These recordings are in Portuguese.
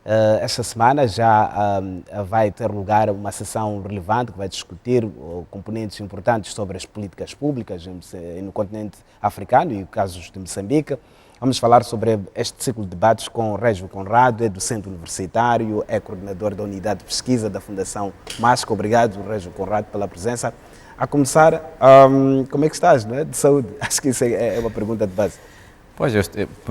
Esta semana já vai ter lugar uma sessão relevante que vai discutir componentes importantes sobre as políticas públicas no continente africano e casos de Moçambique. Vamos falar sobre este ciclo de debates com Régio Conrado, é docente universitário, é coordenador da unidade de pesquisa da Fundação MASC. Obrigado, Régio Conrado, pela presença. A começar, como é que estás, não é? De saúde? Acho que isso é uma pergunta de base. Pois, eu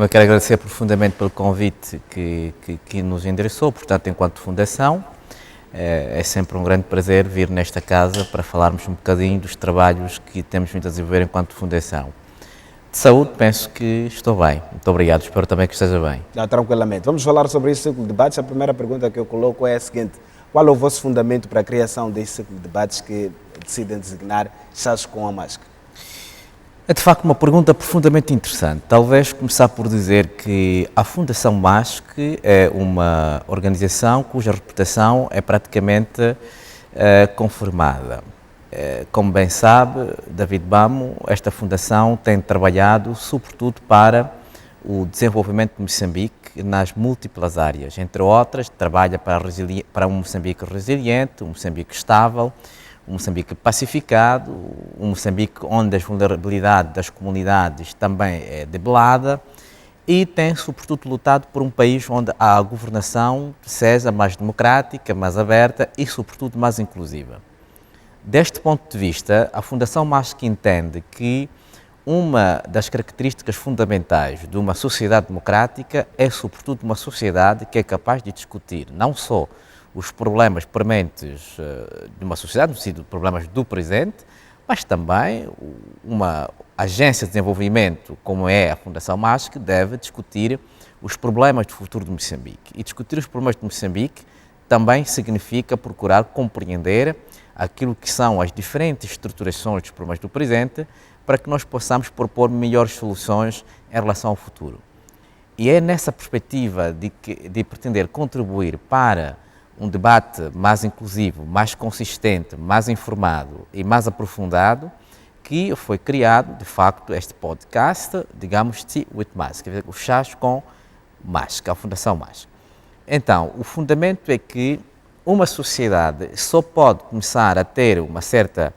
quero agradecer profundamente pelo convite que nos endereçou, portanto, enquanto Fundação. É sempre um grande prazer vir nesta casa para falarmos um bocadinho dos trabalhos que temos vindo a desenvolver enquanto Fundação. De saúde, penso que estou bem. Muito obrigado, espero também que esteja bem. Tranquilamente. Vamos falar sobre este ciclo de debates. A primeira pergunta que eu coloco é a seguinte: qual é o vosso fundamento para a criação deste ciclo de debates que decidem designar Chás com a MASC? É de facto uma pergunta profundamente interessante. Talvez começar por dizer que a Fundação MASC é uma organização cuja reputação é praticamente confirmada. Como bem sabe, David Bamo, esta fundação tem trabalhado sobretudo para o desenvolvimento de Moçambique nas múltiplas áreas. Entre outras, trabalha para um Moçambique resiliente, um Moçambique estável, um Moçambique pacificado, um Moçambique onde a vulnerabilidade das comunidades também é debelada, e tem sobretudo lutado por um país onde a governação seja mais democrática, mais aberta e sobretudo mais inclusiva. Deste ponto de vista, a Fundação MASC entende que uma das características fundamentais de uma sociedade democrática é, sobretudo, uma sociedade que é capaz de discutir não só os problemas prementes de uma sociedade, no sentido de problemas do presente, mas também uma agência de desenvolvimento, como é a Fundação MASC, deve discutir os problemas do futuro de Moçambique. E discutir os problemas de Moçambique também significa procurar compreender aquilo que são as diferentes estruturações dos problemas do presente, para que nós possamos propor melhores soluções em relação ao futuro. E é nessa perspectiva de pretender contribuir para um debate mais inclusivo, mais consistente, mais informado e mais aprofundado, que foi criado, de facto, este podcast, digamos, Tea with MASC, quer dizer, o Chás com MASC, a Fundação MASC. Então, o fundamento é que uma sociedade só pode começar a ter uma certa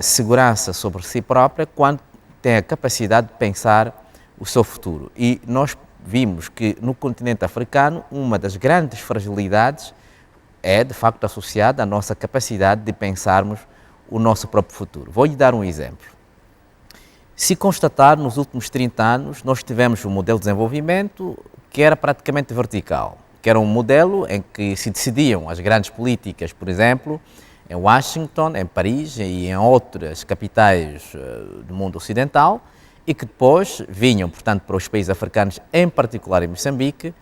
segurança sobre si própria quando tem a capacidade de pensar o seu futuro. E nós vimos que no continente africano uma das grandes fragilidades é, de facto, associada à nossa capacidade de pensarmos o nosso próprio futuro. Vou-lhe dar um exemplo. Se constatar, nos últimos 30 anos, nós tivemos um modelo de desenvolvimento que era praticamente vertical, que era um modelo em que se decidiam as grandes políticas, por exemplo, em Washington, em Paris e em outras capitais do mundo ocidental, e que depois vinham, portanto, para os países africanos, em particular em Moçambique,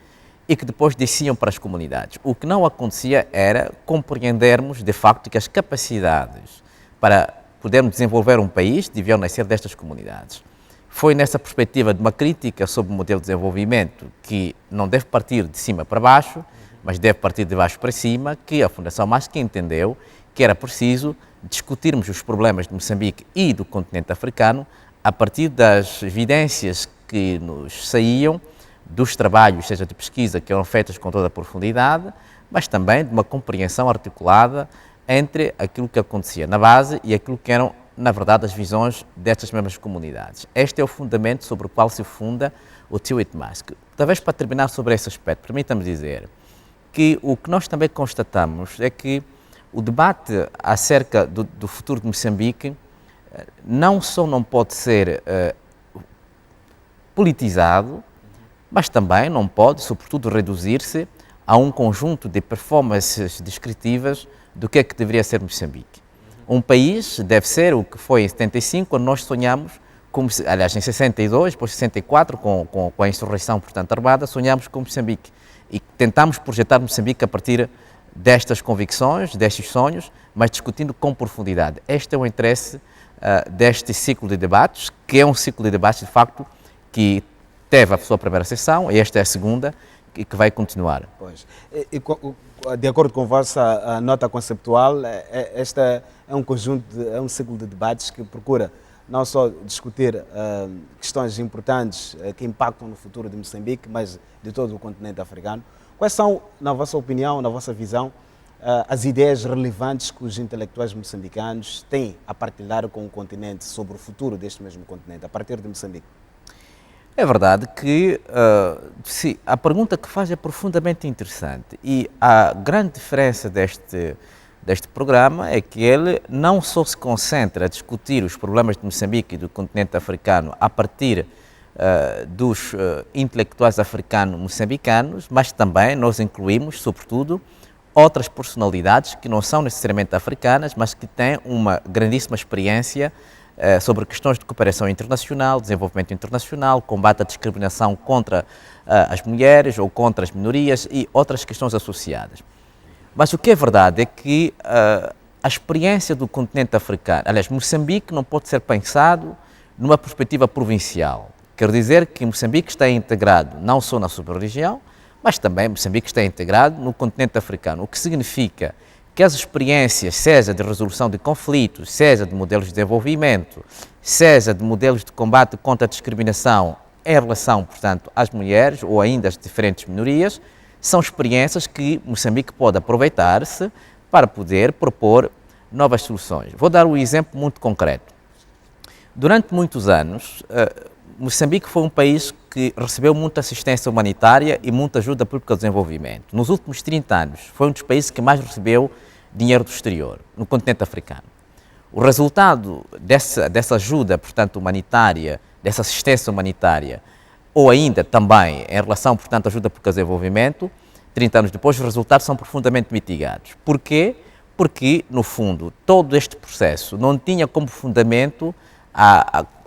e que depois desciam para as comunidades. O que não acontecia era compreendermos, de facto, que as capacidades para podermos desenvolver um país deviam nascer destas comunidades. Foi nessa perspectiva de uma crítica sobre o modelo de desenvolvimento, que não deve partir de cima para baixo, mas deve partir de baixo para cima, que a Fundação MASC entendeu que era preciso discutirmos os problemas de Moçambique e do continente africano a partir das evidências que nos saíam dos trabalhos, seja de pesquisa, que eram feitos com toda a profundidade, mas também de uma compreensão articulada entre aquilo que acontecia na base e aquilo que eram, na verdade, as visões destas mesmas comunidades. Este é o fundamento sobre o qual se funda o Tea with MASC. Talvez para terminar sobre esse aspecto, permita-me dizer que o que nós também constatamos é que o debate acerca do futuro de Moçambique não só não pode ser politizado, mas também não pode, sobretudo, reduzir-se a um conjunto de performances descritivas do que é que deveria ser Moçambique. Um país deve ser o que foi em 75, quando nós sonhamos, aliás, em 62, depois 64, com a insurreição, portanto, armada, sonhamos com Moçambique. E tentamos projetar Moçambique a partir destas convicções, destes sonhos, mas discutindo com profundidade. Este é o interesse deste ciclo de debates, que é um ciclo de debates, de facto, que teve a sua primeira sessão, e esta é a segunda, e que vai continuar. Pois. De acordo com a vossa nota conceptual, esta é um conjunto, é um ciclo de debates que procura não só discutir questões importantes que impactam no futuro de Moçambique, mas de todo o continente africano. Quais são, na vossa opinião, na vossa visão, as ideias relevantes que os intelectuais moçambicanos têm a partilhar com o continente sobre o futuro deste mesmo continente, a partir de Moçambique? É verdade que sim, a pergunta que faz é profundamente interessante e a grande diferença deste programa é que ele não só se concentra a discutir os problemas de Moçambique e do continente africano a partir dos intelectuais africanos moçambicanos, mas também nós incluímos, sobretudo, outras personalidades que não são necessariamente africanas, mas que têm uma grandíssima experiência sobre questões de cooperação internacional, desenvolvimento internacional, combate à discriminação contra as mulheres ou contra as minorias e outras questões associadas. Mas o que é verdade é que a experiência do continente africano, aliás, Moçambique não pode ser pensado numa perspectiva provincial. Quer dizer que Moçambique está integrado não só na sub-região, mas também Moçambique está integrado no continente africano, o que significa que as experiências, seja de resolução de conflitos, seja de modelos de desenvolvimento, seja de modelos de combate contra a discriminação em relação, portanto, às mulheres ou ainda às diferentes minorias, são experiências que Moçambique pode aproveitar-se para poder propor novas soluções. Vou dar um exemplo muito concreto. Durante muitos anos, Moçambique foi um país que recebeu muita assistência humanitária e muita ajuda pública ao desenvolvimento. Nos últimos 30 anos, foi um dos países que mais recebeu dinheiro do exterior, no continente africano. O resultado dessa ajuda, portanto, humanitária, dessa assistência humanitária, ou ainda também em relação, portanto, à ajuda pública ao desenvolvimento, 30 anos depois, os resultados são profundamente mitigados. Porquê? Porque, no fundo, todo este processo não tinha como fundamento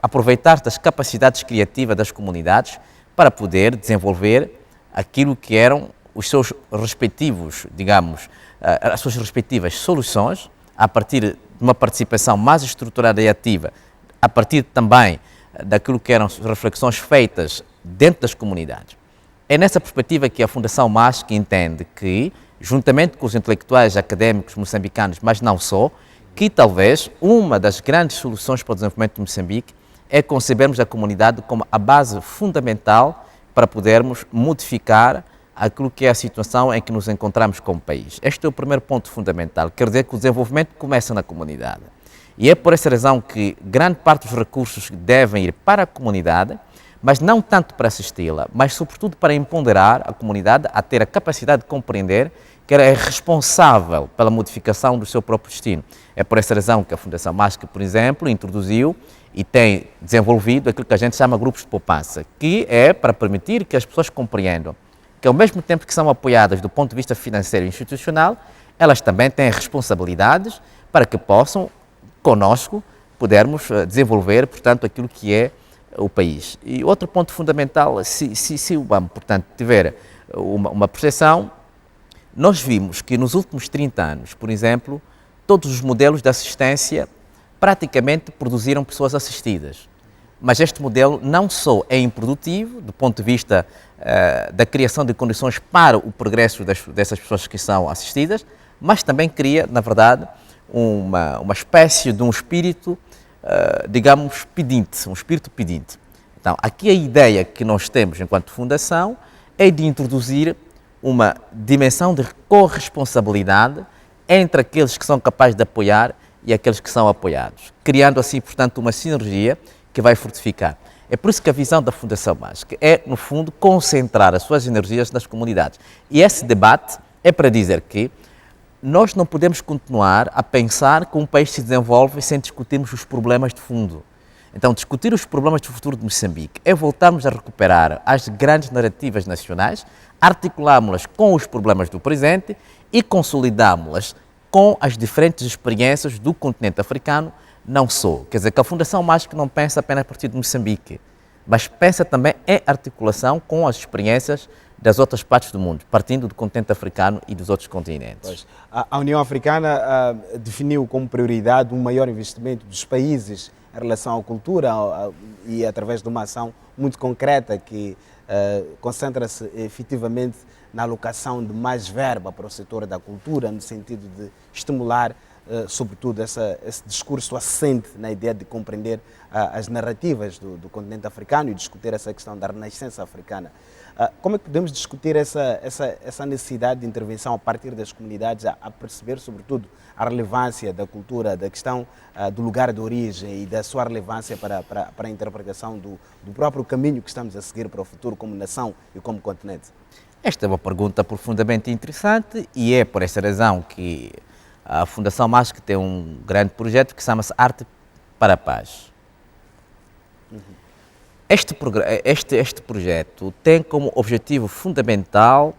aproveitar das capacidades criativas das comunidades para poder desenvolver aquilo que eram os seus respectivos, digamos, as suas respectivas soluções, a partir de uma participação mais estruturada e ativa, a partir também daquilo que eram as reflexões feitas dentro das comunidades. É nessa perspectiva que a Fundação MASC entende que, juntamente com os intelectuais académicos moçambicanos, mas não só, que talvez uma das grandes soluções para o desenvolvimento de Moçambique é concebermos a comunidade como a base fundamental para podermos modificar aquilo que é a situação em que nos encontramos como país. Este é o primeiro ponto fundamental, quer dizer que o desenvolvimento começa na comunidade. E é por essa razão que grande parte dos recursos devem ir para a comunidade, mas não tanto para assisti-la, mas sobretudo para empoderar a comunidade a ter a capacidade de compreender que ela é responsável pela modificação do seu próprio destino. É por essa razão que a Fundação MASC, por exemplo, introduziu e tem desenvolvido aquilo que a gente chama grupos de poupança, que é para permitir que as pessoas compreendam que, ao mesmo tempo que são apoiadas do ponto de vista financeiro e institucional, elas também têm responsabilidades para que possam, conosco, podermos desenvolver, portanto, aquilo que é o país. E outro ponto fundamental, se o BAM, portanto, tiver uma percepção, nós vimos que nos últimos 30 anos, por exemplo, todos os modelos de assistência praticamente produziram pessoas assistidas. Mas este modelo não só é improdutivo, do ponto de vista da criação de condições para o progresso dessas pessoas que são assistidas, mas também cria, na verdade, uma espécie de um espírito, digamos, pedinte, um espírito pedinte. Então, aqui a ideia que nós temos enquanto fundação é de introduzir uma dimensão de corresponsabilidade entre aqueles que são capazes de apoiar e aqueles que são apoiados, criando assim, portanto, uma sinergia que vai fortificar. É por isso que a visão da Fundação MASC é, no fundo, concentrar as suas energias nas comunidades. E esse debate é para dizer que nós não podemos continuar a pensar que um país se desenvolve sem discutirmos os problemas de fundo. Então, discutir os problemas do futuro de Moçambique é voltarmos a recuperar as grandes narrativas nacionais, articulámo-las com os problemas do presente e consolidámo-las com as diferentes experiências do continente africano, não só. Quer dizer, que a Fundação MASC não pensa apenas a partir de Moçambique, mas pensa também em articulação com as experiências das outras partes do mundo, partindo do continente africano e dos outros continentes. Pois. A União Africana definiu como prioridade um maior investimento dos países em relação à cultura e através de uma ação muito concreta que concentra-se efetivamente na alocação de mais verba para o setor da cultura, no sentido de estimular sobretudo, esse discurso assente na ideia de compreender as narrativas do continente africano e discutir essa questão da renascença africana. Como é que podemos discutir essa necessidade de intervenção a partir das comunidades, a perceber, sobretudo, a relevância da cultura, da questão do lugar de origem e da sua relevância para a interpretação do próprio caminho que estamos a seguir para o futuro como nação e como continente? Esta é uma pergunta profundamente interessante e é por essa razão que a Fundação MASC tem um grande projeto que chama-se Arte para a Paz. Este projeto tem como objetivo fundamental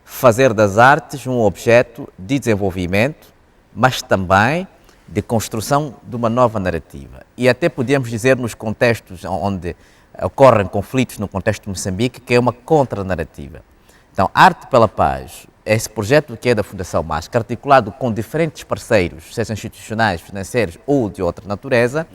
fazer das artes um objeto de desenvolvimento, mas também de construção de uma nova narrativa. E até podemos dizer, nos contextos onde ocorrem conflitos, no contexto de Moçambique, que é uma contranarrativa. Então, Arte pela Paz, esse projeto que é da Fundação MASC, articulado com diferentes parceiros, sejam institucionais, financeiros ou de outra natureza,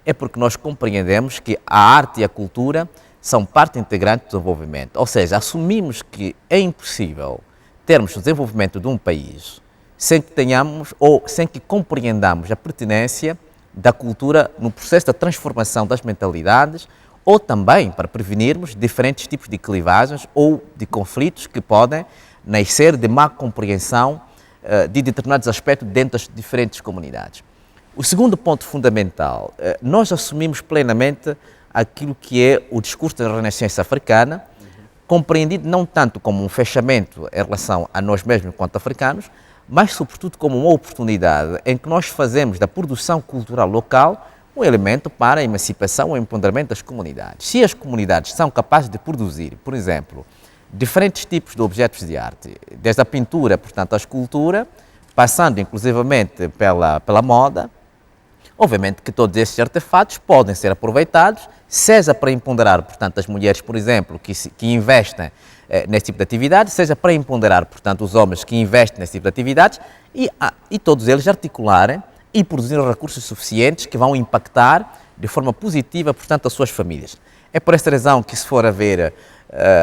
é porque nós compreendemos que a arte e a cultura são parte integrante do desenvolvimento. Ou seja, assumimos que é impossível termos o desenvolvimento de um país sem que tenhamos ou sem que compreendamos a pertinência da cultura no processo da transformação das mentalidades ou também para prevenirmos diferentes tipos de clivagens ou de conflitos que podem nascer de má compreensão de determinados aspectos dentro das diferentes comunidades. O segundo ponto fundamental, nós assumimos plenamente aquilo que é o discurso da renascença africana, compreendido não tanto como um fechamento em relação a nós mesmos enquanto africanos, mas sobretudo como uma oportunidade em que nós fazemos da produção cultural local um elemento para a emancipação e empoderamento das comunidades. Se as comunidades são capazes de produzir, por exemplo, diferentes tipos de objetos de arte, desde a pintura, portanto, a escultura, passando inclusivamente pela moda, obviamente que todos esses artefatos podem ser aproveitados, seja para empoderar, portanto, as mulheres, por exemplo, que investem nesse tipo de atividades, seja para empoderar, portanto, os homens que investem nesse tipo de atividades e todos eles articularem e produzir recursos suficientes que vão impactar de forma positiva, portanto, as suas famílias. É por esta razão que, se for a ver,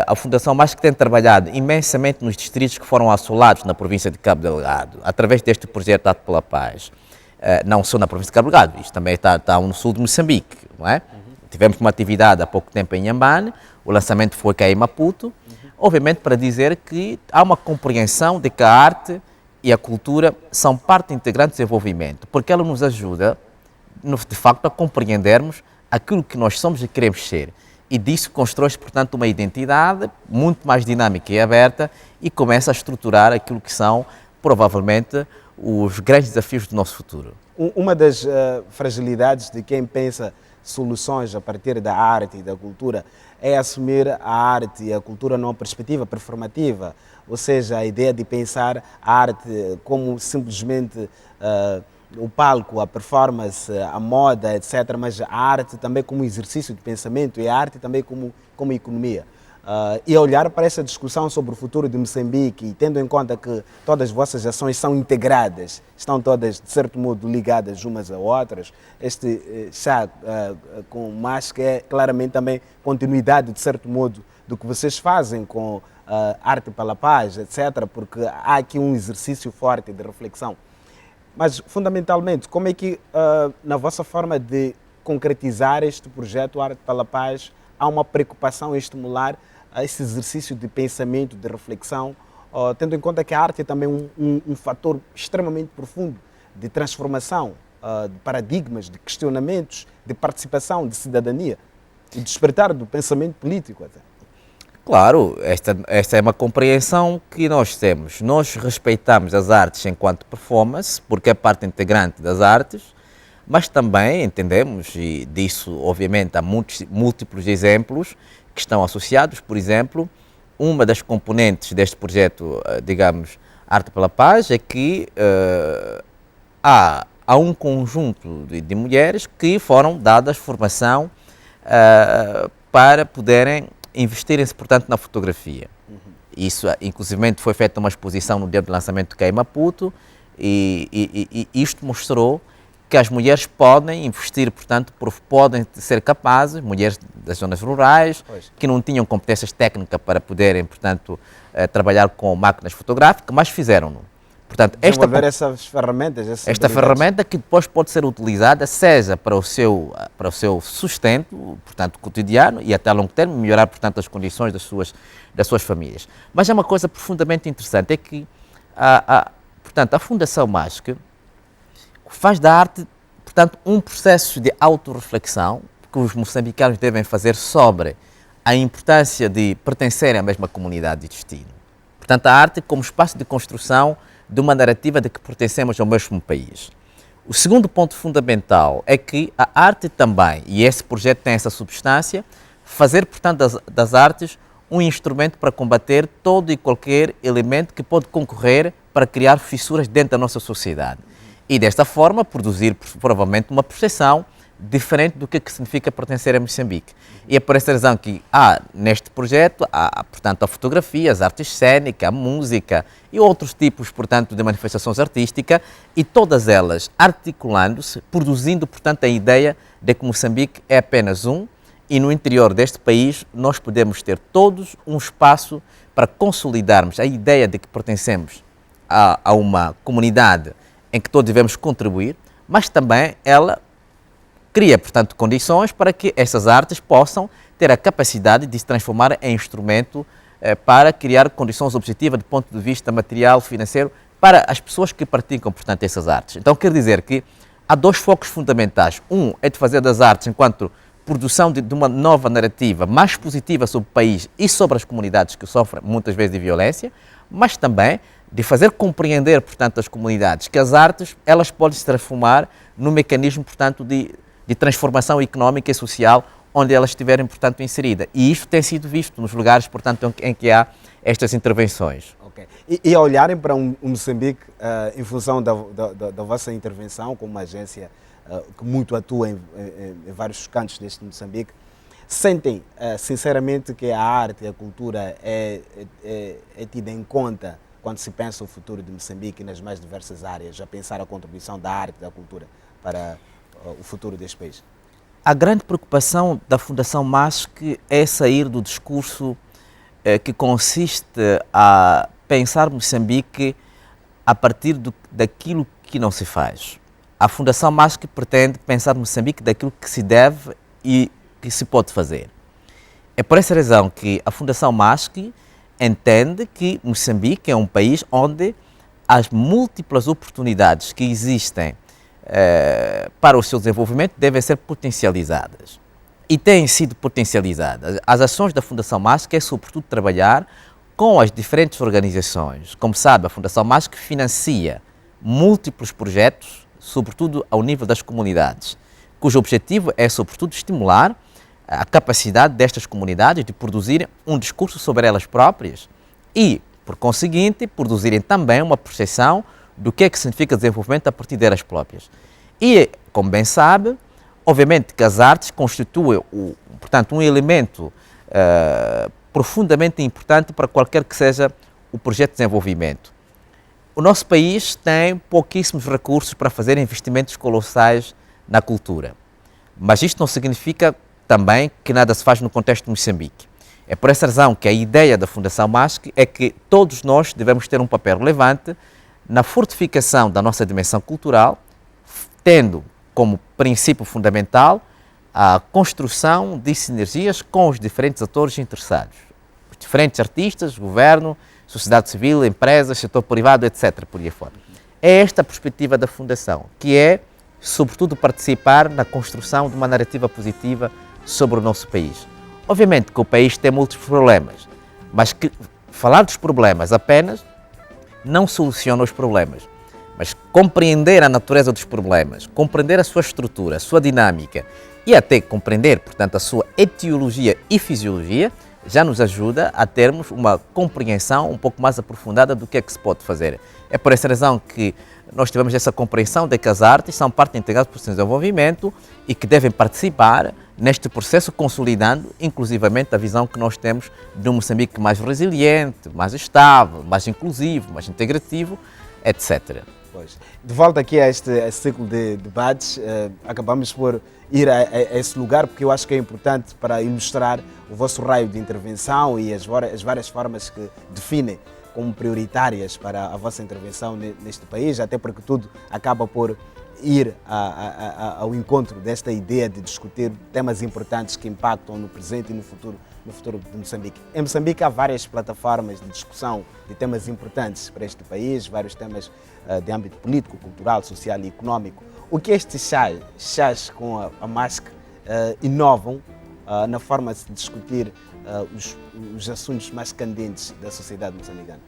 a Fundação MASC tem trabalhado imensamente nos distritos que foram assolados na província de Cabo Delgado, através deste projeto Arte pela Paz. Não só na província de Cabo Delgado, isto também está no sul de Moçambique, não é? Tivemos uma atividade há pouco tempo em Inhambane, o lançamento foi cá em Maputo, obviamente para dizer que há uma compreensão de que a arte e a cultura são parte integrante do desenvolvimento, porque ela nos ajuda, de facto, a compreendermos aquilo que nós somos e queremos ser. E disso constrói-se, portanto, uma identidade muito mais dinâmica e aberta e começa a estruturar aquilo que são, provavelmente, os grandes desafios do nosso futuro. Uma das fragilidades de quem pensa soluções a partir da arte e da cultura é assumir a arte e a cultura numa perspectiva performativa, ou seja, a ideia de pensar a arte como simplesmente o palco, a performance, a moda, etc., mas a arte também como exercício de pensamento e a arte também como economia. E olhar para essa discussão sobre o futuro de Moçambique e tendo em conta que todas as vossas ações são integradas, estão todas, de certo modo, ligadas umas a outras, este chá com o MASC é claramente também continuidade, de certo modo, do que vocês fazem com Arte pela Paz, etc., porque há aqui um exercício forte de reflexão. Mas, fundamentalmente, como é que, na vossa forma de concretizar este projeto Arte pela Paz, há uma preocupação em estimular esse exercício de pensamento, de reflexão, tendo em conta que a arte é também um fator extremamente profundo de transformação, de paradigmas, de questionamentos, de participação, de cidadania e despertar do pensamento político até. Claro, esta é uma compreensão que nós temos. Nós respeitamos as artes enquanto performance, porque é parte integrante das artes, mas também entendemos, e disso obviamente há múltiplos exemplos que estão associados. Por exemplo, uma das componentes deste projeto, digamos, Arte pela Paz, é que há um conjunto de mulheres que foram dadas formação para poderem investirem-se, portanto, na fotografia. Isso, inclusive, foi feita uma exposição no dia do lançamento cá em Maputo e isto mostrou que as mulheres podem investir, portanto, podem ser capazes, mulheres das zonas rurais, que não tinham competências técnicas para poderem, portanto, trabalhar com máquinas fotográficas, mas fizeram-no. Portanto, desenvolver essas ferramentas. Esta ferramenta que depois pode ser utilizada, seja para o seu sustento, portanto, cotidiano e até a longo termo, melhorar, portanto, as condições das suas famílias. Mas é uma coisa profundamente interessante, é que, portanto, a Fundação MASC faz da arte, portanto, um processo de autorreflexão que os moçambicanos devem fazer sobre a importância de pertencerem à mesma comunidade de destino. Portanto, a arte como espaço de construção de uma narrativa de que pertencemos ao mesmo país. O segundo ponto fundamental é que a arte também, e esse projeto tem essa substância, fazer, portanto, das artes um instrumento para combater todo e qualquer elemento que pode concorrer para criar fissuras dentro da nossa sociedade. E desta forma produzir provavelmente uma percepção diferente do que significa pertencer a Moçambique. E é por essa razão que neste projeto, portanto, a fotografia, as artes cênicas, a música e outros tipos, portanto, de manifestações artísticas, e todas elas articulando-se, produzindo, portanto, a ideia de que Moçambique é apenas um, e no interior deste país nós podemos ter todos um espaço para consolidarmos a ideia de que pertencemos a uma comunidade em que todos devemos contribuir, mas também ela cria, portanto, condições para que essas artes possam ter a capacidade de se transformar em instrumento para criar condições objetivas do ponto de vista material, financeiro, para as pessoas que praticam, portanto, essas artes. Então, quer dizer que há dois focos fundamentais. Um é de fazer das artes enquanto produção de uma nova narrativa mais positiva sobre o país e sobre as comunidades que sofrem muitas vezes de violência, mas também de fazer compreender, portanto, às comunidades que as artes, elas podem se transformar num mecanismo, portanto, de transformação económica e social onde elas estiverem, portanto, inseridas. E isto tem sido visto nos lugares, portanto, em que há estas intervenções. Okay. E a olharem para um Moçambique, em função da vossa intervenção como uma agência que muito atua em vários cantos deste Moçambique, sentem sinceramente que a arte e a cultura é tida em conta quando se pensa o futuro de Moçambique nas mais diversas áreas, a pensar a contribuição da arte e da cultura para o futuro deste país? A grande preocupação da Fundação MASC é sair do discurso que consiste a pensar Moçambique a partir daquilo que não se faz. A Fundação MASC pretende pensar Moçambique daquilo que se deve e que se pode fazer. É por essa razão que a Fundação MASC entende que Moçambique é um país onde as múltiplas oportunidades que existem para o seu desenvolvimento devem ser potencializadas. E têm sido potencializadas. As ações da Fundação MASC é, sobretudo, trabalhar com as diferentes organizações. Como sabe, a Fundação MASC financia múltiplos projetos, sobretudo ao nível das comunidades, cujo objetivo é, sobretudo, estimular a capacidade destas comunidades de produzirem um discurso sobre elas próprias e, por conseguinte, produzirem também uma percepção do que é que significa desenvolvimento a partir delas próprias. E, como bem sabe, obviamente que as artes constituem, portanto, um elemento profundamente importante para qualquer que seja o projeto de desenvolvimento. O nosso país tem pouquíssimos recursos para fazer investimentos colossais na cultura, mas isto não significa também que nada se faz no contexto de Moçambique. É por essa razão que a ideia da Fundação MASC é que todos nós devemos ter um papel relevante na fortificação da nossa dimensão cultural, tendo como princípio fundamental a construção de sinergias com os diferentes atores interessados, os diferentes artistas, governo, sociedade civil, empresas, setor privado, etc. por aí fora. É esta a perspectiva da Fundação, que é, sobretudo, participar na construção de uma narrativa positiva sobre o nosso país. Obviamente que o país tem muitos problemas, mas que falar dos problemas apenas não soluciona os problemas, mas compreender a natureza dos problemas, compreender a sua estrutura, a sua dinâmica e até compreender, portanto, a sua etiologia e fisiologia, já nos ajuda a termos uma compreensão um pouco mais aprofundada do que é que se pode fazer. É por essa razão que nós tivemos essa compreensão de que as artes são parte integrada do processo de desenvolvimento e que devem participar neste processo, consolidando inclusivamente a visão que nós temos de um Moçambique mais resiliente, mais estável, mais inclusivo, mais integrativo, etc. Pois. De volta aqui a este ciclo de debates, acabamos por ir a esse lugar porque eu acho que é importante para ilustrar o vosso raio de intervenção e as várias formas que definem como prioritárias para a vossa intervenção neste país, até porque tudo acaba por ir ao encontro desta ideia de discutir temas importantes que impactam no presente e no futuro de Moçambique. Em Moçambique há várias plataformas de discussão de temas importantes para este país, vários temas de âmbito político, cultural, social e económico. O que estes chás com a MASC inovam na forma de discutir os assuntos mais candentes da sociedade moçambicana?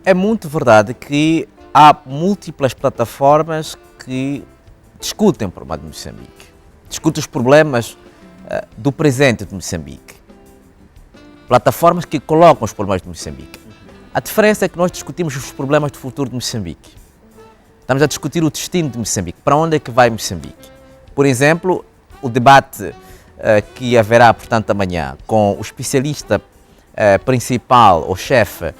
É muito verdade que há múltiplas plataformas que discutem o problema de Moçambique, discutem os problemas do presente de Moçambique, plataformas que colocam os problemas de Moçambique. A diferença é que nós discutimos os problemas do futuro de Moçambique. Estamos a discutir o destino de Moçambique, para onde é que vai Moçambique. Por exemplo, o debate que haverá, portanto, amanhã com o especialista principal ou chefe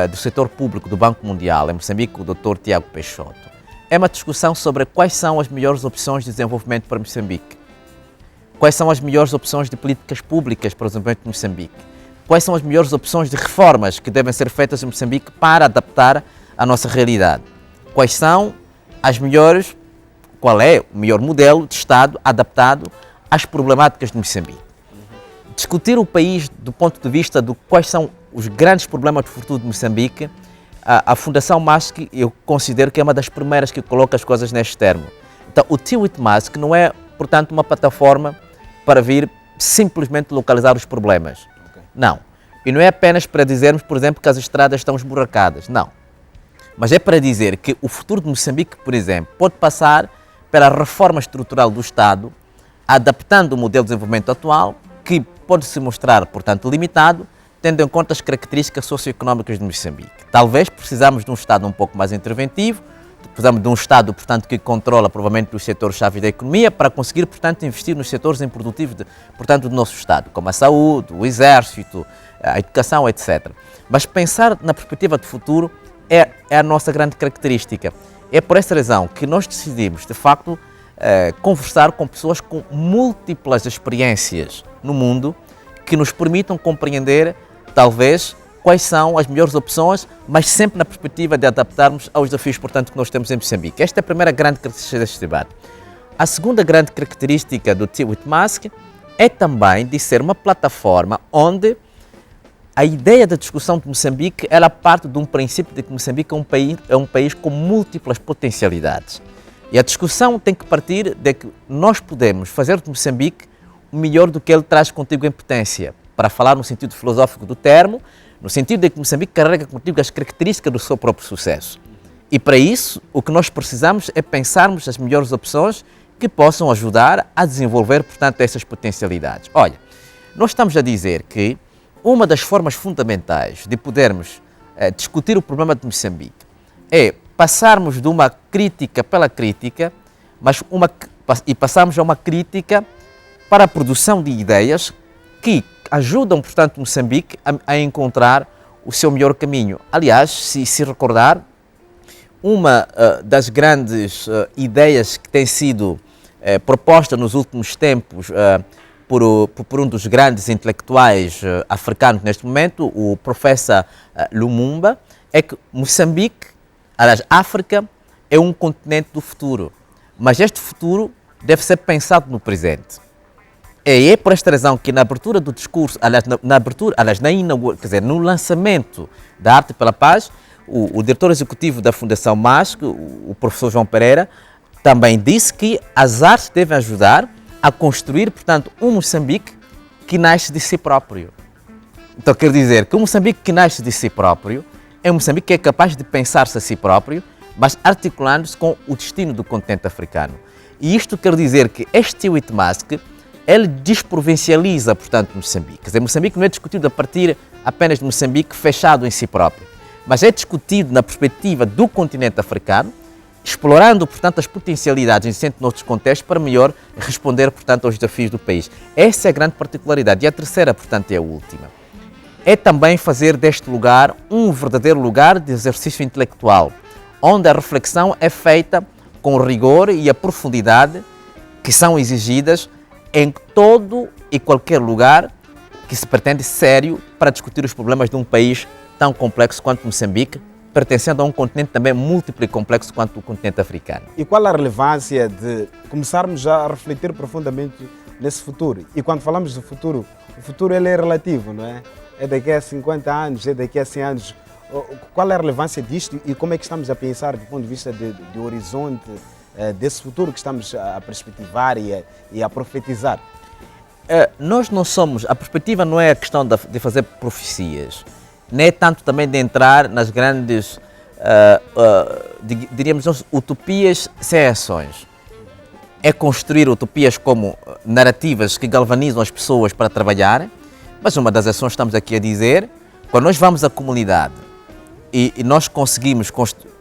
do setor público do Banco Mundial em Moçambique, o Dr. Tiago Peixoto, é uma discussão sobre quais são as melhores opções de desenvolvimento para Moçambique, quais são as melhores opções de políticas públicas para o desenvolvimento de Moçambique, quais são as melhores opções de reformas que devem ser feitas em Moçambique para adaptar à nossa realidade, quais são as melhores, qual é o melhor modelo de Estado adaptado às problemáticas de Moçambique. Discutir o país do ponto de vista de quais são os grandes problemas do futuro de Moçambique, a Fundação MASC, eu considero que é uma das primeiras que coloca as coisas neste termo. Então, o Tiwit MASC não é, portanto, uma plataforma para vir simplesmente localizar os problemas. Okay. Não. E não é apenas para dizermos, por exemplo, que as estradas estão esburacadas. Não. Mas é para dizer que o futuro de Moçambique, por exemplo, pode passar pela reforma estrutural do Estado, adaptando o modelo de desenvolvimento atual, que pode se mostrar, portanto, limitado, tendo em conta as características socioeconómicas de Moçambique. Talvez precisamos de um Estado um pouco mais interventivo, precisamos de um Estado, portanto, que controla provavelmente os setores-chave da economia para conseguir, portanto, investir nos setores improdutivos, portanto, do nosso Estado, como a saúde, o exército, a educação, etc. Mas pensar na perspectiva de futuro é a nossa grande característica. É por essa razão que nós decidimos, de facto, conversar com pessoas com múltiplas experiências no mundo que nos permitam compreender, talvez, quais são as melhores opções, mas sempre na perspectiva de adaptarmos aos desafios, portanto, que nós temos em Moçambique. Esta é a primeira grande característica deste debate. A segunda grande característica do Tiwit MASC é também de ser uma plataforma onde a ideia da discussão de Moçambique, ela parte de um princípio de que Moçambique é um país com múltiplas potencialidades. E a discussão tem que partir de que nós podemos fazer de Moçambique o melhor do que ele traz contigo em potência, para falar no sentido filosófico do termo, no sentido de que Moçambique carrega contigo as características do seu próprio sucesso. E para isso, o que nós precisamos é pensarmos as melhores opções que possam ajudar a desenvolver, portanto, essas potencialidades. Olha, nós estamos a dizer que uma das formas fundamentais de podermos discutir o problema de Moçambique é passarmos de uma crítica pela crítica, e passarmos a uma crítica para a produção de ideias que ajudam, portanto, Moçambique a encontrar o seu melhor caminho. Aliás, se recordar, uma das grandes ideias que tem sido proposta nos últimos tempos por um dos grandes intelectuais africanos neste momento, o professor Lumumba, é que Moçambique, aliás, África, é um continente do futuro, mas este futuro deve ser pensado no presente. E é por esta razão que na abertura do discurso, no lançamento da Arte pela Paz, o diretor executivo da Fundação MASC, o professor João Pereira, também disse que as artes devem ajudar a construir, portanto, um Moçambique que nasce de si próprio. Então, quer dizer que um Moçambique que nasce de si próprio é um Moçambique que é capaz de pensar-se a si próprio, mas articulando-se com o destino do continente africano. E isto quer dizer que este Tiwit MASC, ele desprovincializa, portanto, Moçambique. Quer dizer, Moçambique não é discutido a partir apenas de Moçambique fechado em si próprio, mas é discutido na perspectiva do continente africano, explorando, portanto, as potencialidades existentes noutros contextos para melhor responder, portanto, aos desafios do país. Essa é a grande particularidade. E a terceira, portanto, é a última. É também fazer deste lugar um verdadeiro lugar de exercício intelectual, onde a reflexão é feita com rigor e a profundidade que são exigidas em todo e qualquer lugar que se pretende sério para discutir os problemas de um país tão complexo quanto Moçambique, pertencendo a um continente também múltiplo e complexo quanto o continente africano. E qual a relevância de começarmos já a refletir profundamente nesse futuro? E quando falamos do futuro, o futuro ele é relativo, não é? É daqui a 50 anos, é daqui a 100 anos. Qual é a relevância disto e como é que estamos a pensar do ponto de vista de horizonte desse futuro que estamos a perspectivar e a profetizar? Nós não somos, a perspectiva não é a questão de fazer profecias, nem é tanto também de entrar nas grandes, diríamos nós, utopias sem ações. É construir utopias como narrativas que galvanizam as pessoas para trabalharem, mas uma das ações que estamos aqui a dizer, quando nós vamos à comunidade e nós conseguimos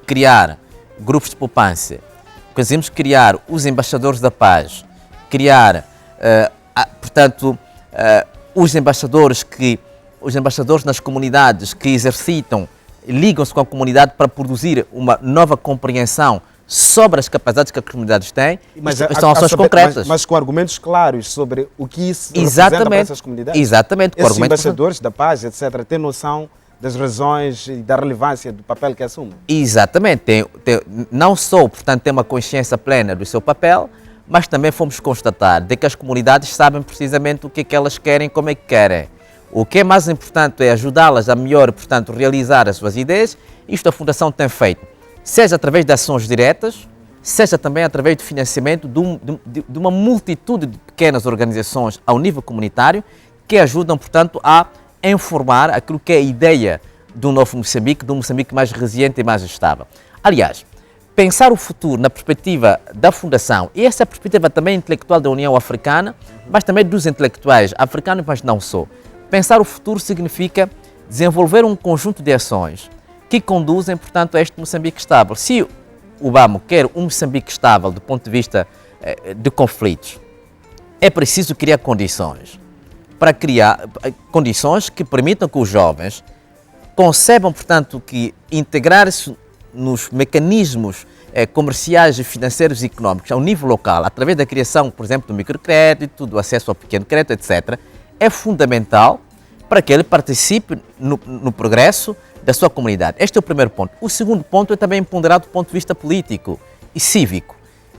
criar grupos de poupança, conseguimos criar os embaixadores da paz, criar, portanto, os embaixadores nas comunidades que exercitam, ligam-se com a comunidade para produzir uma nova compreensão sobre as capacidades que as comunidades têm, são ações concretas. Mas com argumentos claros sobre o que isso representa para essas comunidades. Exatamente. Esses embaixadores da paz, etc., têm noção das razões e da relevância do papel que assumem. Exatamente. Não só, portanto, tem uma consciência plena do seu papel, mas também fomos constatar de que as comunidades sabem precisamente o que é que elas querem e como é que querem. O que é mais importante é ajudá-las a melhor, portanto, realizar as suas ideias. Isto a Fundação tem feito, seja através de ações diretas, seja também através de financiamento de uma multitude de pequenas organizações ao nível comunitário que ajudam, portanto, a informar aquilo que é a ideia do novo Moçambique, de um Moçambique mais resiliente e mais estável. Aliás, pensar o futuro na perspectiva da Fundação, e essa é a perspectiva também intelectual da União Africana, mas também dos intelectuais africanos, mas não só. Pensar o futuro significa desenvolver um conjunto de ações que conduzem, portanto, a este Moçambique estável. Se o BAMO quer um Moçambique estável do ponto de vista de conflitos, é preciso criar condições para criar condições que permitam que os jovens concebam, portanto, que integrar-se nos mecanismos comerciais, financeiros e económicos ao nível local, através da criação, por exemplo, do microcrédito, do acesso ao pequeno crédito, etc., é fundamental para que ele participe no progresso da sua comunidade. Este é o primeiro ponto. O segundo ponto é também ponderado do ponto de vista político e cívico.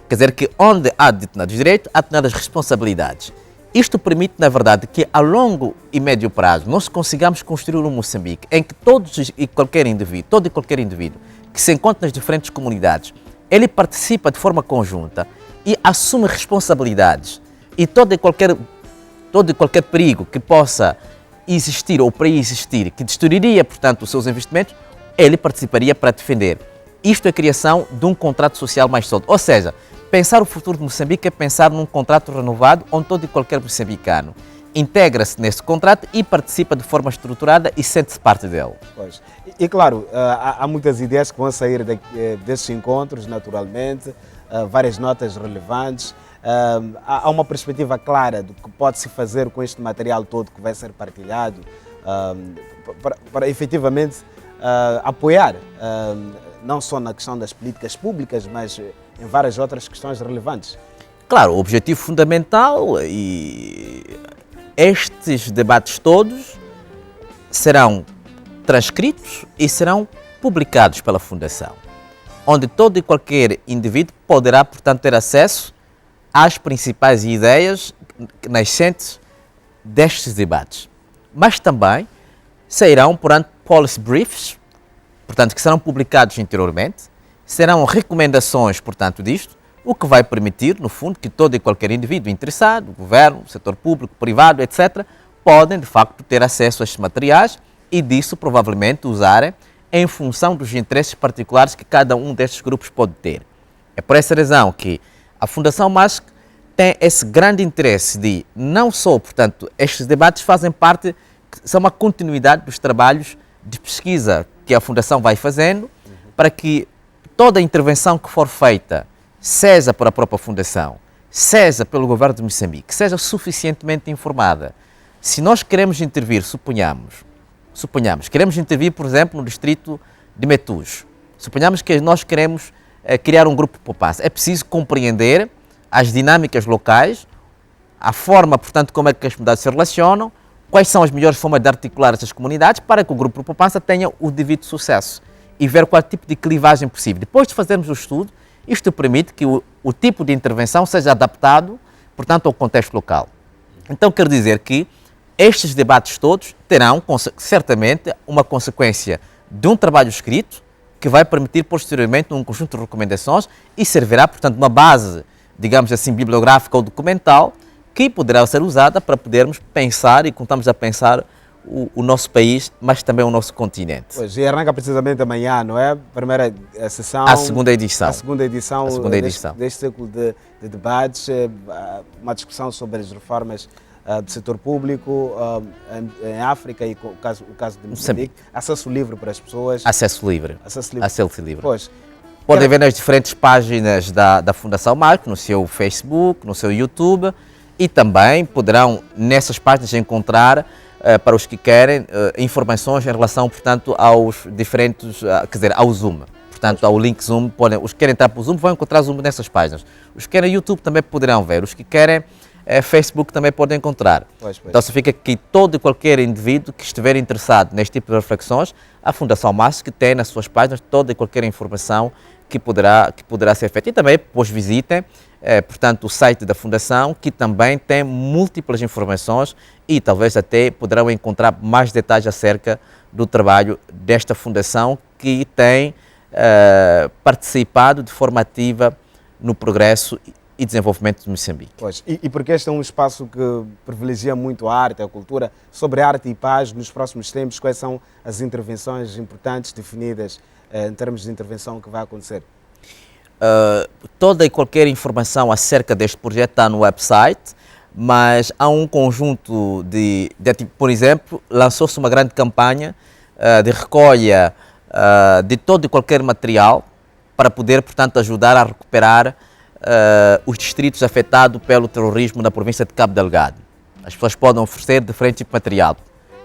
Quer dizer que onde há determinados direitos, há determinadas responsabilidades. Isto permite, na verdade, que a longo e médio prazo nós consigamos construir um Moçambique em que todo e qualquer indivíduo que se encontra nas diferentes comunidades, ele participa de forma conjunta e assume responsabilidades e todo e qualquer perigo que possa existir ou pré-existir, que destruiria, portanto, os seus investimentos, ele participaria para defender. Isto é a criação de um contrato social mais sólido. Ou seja, pensar o futuro de Moçambique é pensar num contrato renovado onde todo e qualquer moçambicano integra-se nesse contrato e participa de forma estruturada e sente-se parte dele. Pois. E claro, há muitas ideias que vão sair desses encontros, naturalmente, várias notas relevantes. Há uma perspectiva clara do que pode-se fazer com este material todo que vai ser partilhado para efetivamente apoiar, não só na questão das políticas públicas, mas em várias outras questões relevantes. Claro, o objetivo fundamental e estes debates todos serão transcritos e serão publicados pela Fundação, onde todo e qualquer indivíduo poderá, portanto, ter acesso às principais ideias nascentes destes debates. Mas também sairão, portanto, policy briefs, portanto, que serão publicados interiormente, serão recomendações, portanto, disto, o que vai permitir, no fundo, que todo e qualquer indivíduo interessado, governo, setor público, privado, etc., podem, de facto, ter acesso a estes materiais e disso, provavelmente, usarem em função dos interesses particulares que cada um destes grupos pode ter. É por essa razão que a Fundação MASC tem esse grande interesse de, não só, portanto, estes debates fazem parte, são uma continuidade dos trabalhos de pesquisa que a Fundação vai fazendo, para que toda a intervenção que for feita, seja por a própria Fundação, seja pelo governo de Moçambique, seja suficientemente informada. Se nós queremos intervir, suponhamos, queremos intervir, por exemplo, no distrito de Metus, suponhamos que nós queremos criar um grupo de poupança, é preciso compreender as dinâmicas locais, a forma, portanto, como é que as comunidades se relacionam, quais são as melhores formas de articular essas comunidades para que o grupo de poupança tenha o devido sucesso e ver qual tipo de clivagem possível. Depois de fazermos o estudo, isto permite que o tipo de intervenção seja adaptado, portanto, ao contexto local. Então, quer dizer que estes debates todos terão, certamente, uma consequência de um trabalho escrito que vai permitir, posteriormente, um conjunto de recomendações e servirá, portanto, uma base, digamos assim, bibliográfica ou documental que poderá ser usada para podermos pensar e contamos a pensar o nosso país, mas também o nosso continente. Pois, e arranca precisamente amanhã, não é? Primeira sessão. A segunda edição. A segunda edição, edição. Deste ciclo de debates, uma discussão sobre as reformas do setor público em África e o caso de Moçambique. Acesso livre para as pessoas. Acesso livre. Acesso livre. Pois. Podem ver nas diferentes páginas da Fundação Marco, no seu Facebook, no seu YouTube, e também poderão nessas páginas encontrar, para os que querem, informações em relação, portanto, aos diferentes, quer dizer, ao Zoom. Portanto, ao link Zoom, os que querem entrar para o Zoom vão encontrar Zoom nessas páginas. Os que querem YouTube também poderão ver, os que querem Facebook também podem encontrar. Pois. Então, significa que todo e qualquer indivíduo que estiver interessado neste tipo de reflexões, a Fundação MASC tem nas suas páginas toda e qualquer informação que poderá ser feita. E também, depois visitem, portanto, o site da Fundação, que também tem múltiplas informações e talvez até poderão encontrar mais detalhes acerca do trabalho desta Fundação que tem participado de forma ativa no progresso e desenvolvimento de Moçambique. Pois, e porque este é um espaço que privilegia muito a arte, a cultura, sobre arte e paz, nos próximos tempos, quais são as intervenções importantes definidas em termos de intervenção que vai acontecer? Toda e qualquer informação acerca deste projeto está no website, mas há um conjunto por exemplo, lançou-se uma grande campanha de recolha de todo e qualquer material para poder, portanto, ajudar a recuperar os distritos afetados pelo terrorismo na província de Cabo Delgado. As pessoas podem oferecer diferentes tipos de material,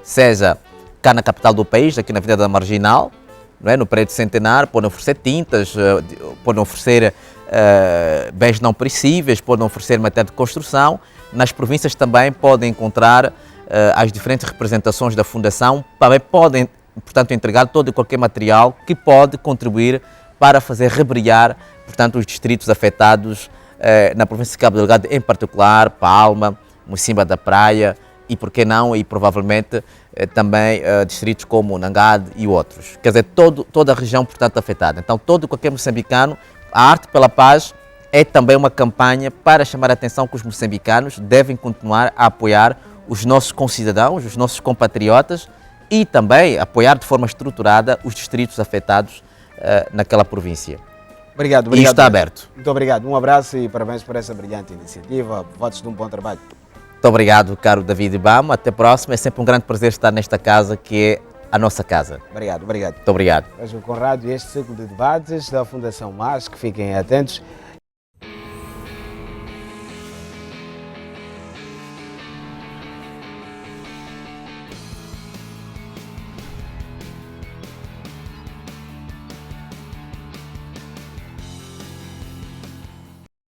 seja cá na capital do país, aqui na Avenida da Marginal, não é? No Prédio Centenário, podem oferecer tintas, podem oferecer bens não perecíveis, podem oferecer matéria de construção. Nas províncias também podem encontrar as diferentes representações da Fundação, também podem, portanto, entregar todo e qualquer material que pode contribuir para fazer rebrilhar, portanto, os distritos afetados na província de Cabo Delgado, em particular, Palma, Mocimba da Praia e, por que não, e provavelmente também distritos como Nangade e outros. Quer dizer, toda a região, portanto, afetada. Então, todo e qualquer moçambicano, a Arte pela Paz é também uma campanha para chamar a atenção que os moçambicanos devem continuar a apoiar os nossos concidadãos, os nossos compatriotas e também apoiar de forma estruturada os distritos afetados naquela província. Obrigado. E está aberto. Muito obrigado. Um abraço e parabéns por essa brilhante iniciativa. Votos de um bom trabalho. Muito obrigado, caro David Ibama. Até a próxima. É sempre um grande prazer estar nesta casa que é a nossa casa. Obrigado. Muito obrigado. Hoje o Conrado e este ciclo de debates da Fundação MASC, fiquem atentos.